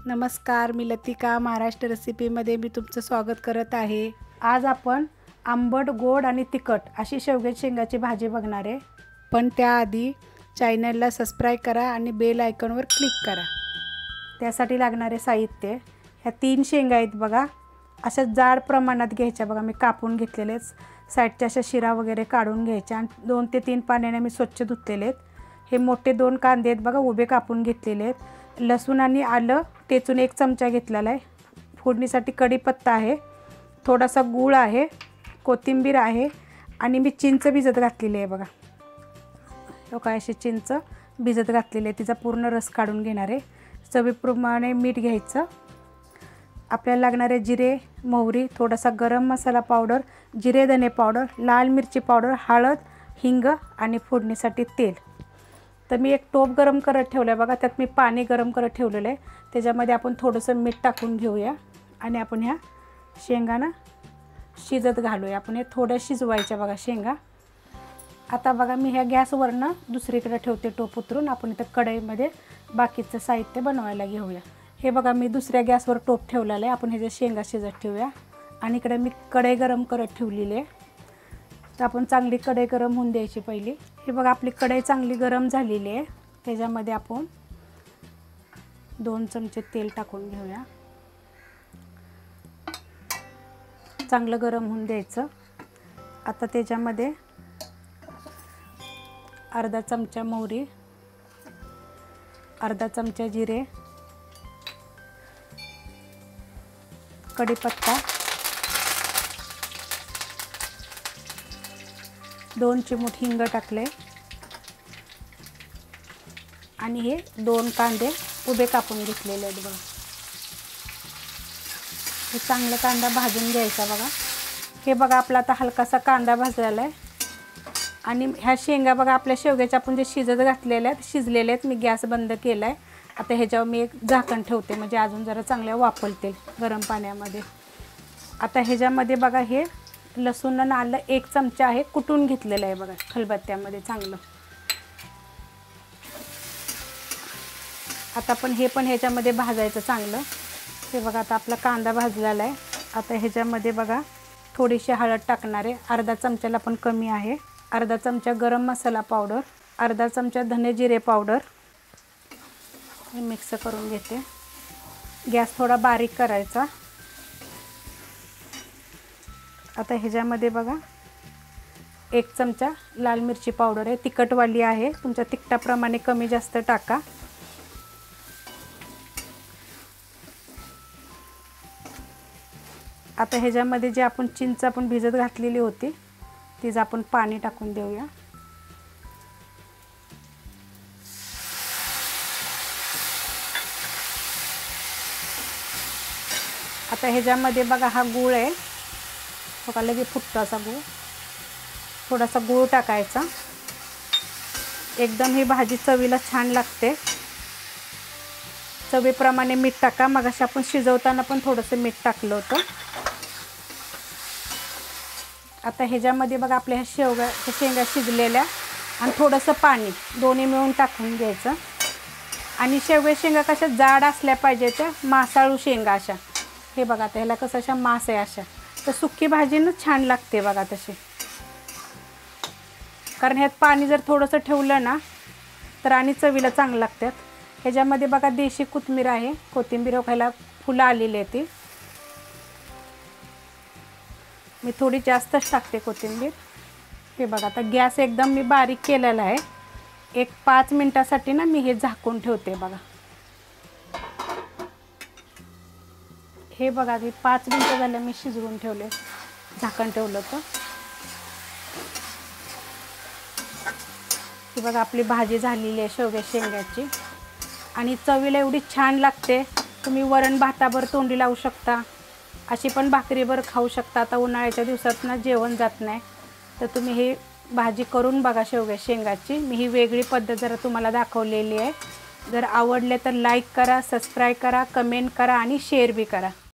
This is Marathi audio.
नमस्कार, मी लतिका महाराष्ट्र रेसिपीमध्ये मी तुमचं स्वागत करत आहे। आज आपण आंबट, गोड आणि तिखट अशी शेवग्याच्या शेंगाची भाजी बघणार आहे। पण त्याआधी चॅनलला सबस्क्राइब करा आणि बेल आयकॉनवर क्लिक करा। त्यासाठी लागणारे साहित्य ह्या 3 शेंगा आहेत बघा, अशा जाड प्रमाणात घ्यायच्या बघा। मी कापून घेतलेले, साईडच्या अशा शिरा वगैरे काढून घ्यायच्या आणि 2 ते 3 पाण्याने मी स्वच्छ धुतलेले आहेत। हे मोठे 2 कांदे आहेत बघा, उभे कापून घेतलेले आहेत। लसूण आणि आलं टेचून 1 चमचा घेतलेला आहे। फोडणीसाठी कढीपत्ता आहे, थोडासा गूळ आहे, कोथिंबीर आहे आणि मी चिंच भिजत घातलेली आहे बघा। तो काय अशी चिंच भिजत घातलेली आहे, तिचा पूर्ण रस काढून घेणार आहे। चवीप्रमाणे मीठ घ्यायचं। आपल्याला लागणारे जिरे, मोहरी, थोडासा गरम मसाला पावडर, जिरे धने पावडर, लाल मिरची पावडर, हळद, हिंग आणि फोडणीसाठी तेल। तर मी एक टोप गरम करत ठेवलं आहे बघा, त्यात मी पाणी गरम करत ठेवलेलं आहे। त्याच्यामध्ये आपण थोडंसं मीठ टाकून घेऊया आणि आपण ह्या शेंगांना शिजत घालूया। आपण हे थोड्या शिजवायच्या बघा शेंगा। आता बघा मी ह्या गॅसवरनं दुसरीकडे ठेवते टोप उतरून। आपण इथं कढईमध्ये बाकीचं साहित्य बनवायला घेऊया। हे बघा मी दुसऱ्या गॅसवर टोप ठेवलेला आहे। आपण ह्याच्या शेंगा शिजत ठेवूया आणि इकडे मी कढई गरम करत ठेवलेली आहे। तर आपण चांगली कढई गरम होऊन द्यायची पहिली। हे बघा आपली कढई चांगली गरम झालेली आहे। त्याच्यामध्ये आपण 2 चमचे तेल टाकून घेऊया। चांगलं गरम होऊन द्यायचं। आता त्याच्यामध्ये अर्धा चमचा मोहरी, अर्धा चमचा जिरे, कढीपत्ता, 2 चिमूट हिंग टाकले आणि हे 2 कांदे उभे कापून घेतलेले आहेत बघा। हे चांगलं कांदा भाजून घ्यायचा बघा। हे बघा आपला आता हलकासा कांदा भाजलेला आहे आणि ह्या शेंगा बघा आपल्या शेवग्याच्या आपण जे शिजत घातलेल्या आहेत, शिजलेले आहेत। मी गॅस बंद केला आहे। आता ह्याच्यावर मी एक झाकण ठेवते, म्हणजे अजून जरा चांगल्या वाफलतील गरम पाण्यामध्ये। आता ह्याच्यामध्ये बघा हे लसूण आणि आलं 1 चमचा आहे, कुटून घेतलेलं आहे बघा खलबत्त्यामध्ये चांगलं। आता पण हे पण ह्याच्यामध्ये भाजायचं चांगलं। हे बघा आता आपला कांदा भाजलेला आहे। आता ह्याच्यामध्ये बघा थोडीशी हळद टाकणार आहे, अर्धा चमचाला पण कमी आहे। अर्धा चमचा गरम मसाला पावडर, अर्धा चमचा धने जिरे पावडर, हे मिक्स करून घेते। गॅस थोडा बारीक करायचा। आता ह्याच्यामध्ये बघा 1 चमचा लाल मिरची पावडर आहे, तिखटवाली आहे, तुमच्या तिखटाप्रमाणे कमी जास्त टाका। आता ह्याच्यामध्ये जे आपण चिंच आपण भिजत घातलेली होती तिचं आपण पाणी टाकून देऊया। आता ह्याच्यामध्ये बघा हा गूळ आहे बघा, लगे फुटतो असा गूळ, थोडासा गूळ टाकायचा। एकदम ही भाजी चवीला छान लागते। चवीप्रमाणे मीठ टाका। मगाशी आपण शिजवताना पण थोडंसं मीठ टाकलं होतं। आता ह्याच्यामध्ये बघा आपल्या ह्या शेंगा शिजलेल्या आणि थोडंसं पाणी दोन्ही मिळून टाकून घ्यायचं। आणि शेवग्याच्या शेंगा कशा जाड असल्या पाहिजे, त्या मासाळू शेंगा अशा। हे बघा आता ह्याला कसं अशा मास आहे अशा, तर सुकी भाजीनं छान लागते बघा तशी। कारण ह्यात पाणी जर थोडंसं ठेवलं ना तर आणि चवीला चांगलं लागतात। ह्याच्यामध्ये बघा देशी कोथिंबीर आहे, कोथिंबीर खायला फुलं आलेली आहे ती, मी थोडी जास्तच टाकते कोथिंबीर। हे बघा आता गॅस एकदम मी बारीक केलेला आहे। एक 5 मिनिटासाठी ना मी हे झाकून ठेवते बघा। हे बघा मी 5 मिनिटं झाले मी शिजवून ठेवले, झाकण ठेवलं होतं। ही बघा आपली भाजी झालेली आहे शेवग्याच्या शेंगाची आणि चवीला एवढी छान लागते। तुम्ही वरण भातावर तोंडी लावू शकता, अशी पण भाकरीवर खाऊ शकता। आता उन्हाळ्याच्या दिवसात ना जेवण जात नाही, तर तुम्ही ही भाजी करून बघा शेवग्याच्या शेंगाची। मी ही वेगळी पद्धत जरा तुम्हाला दाखवलेली आहे। जर आवडले तर लाईक करा, सबस्क्राईब करा, कमेंट करा आणि शेअर बी करा।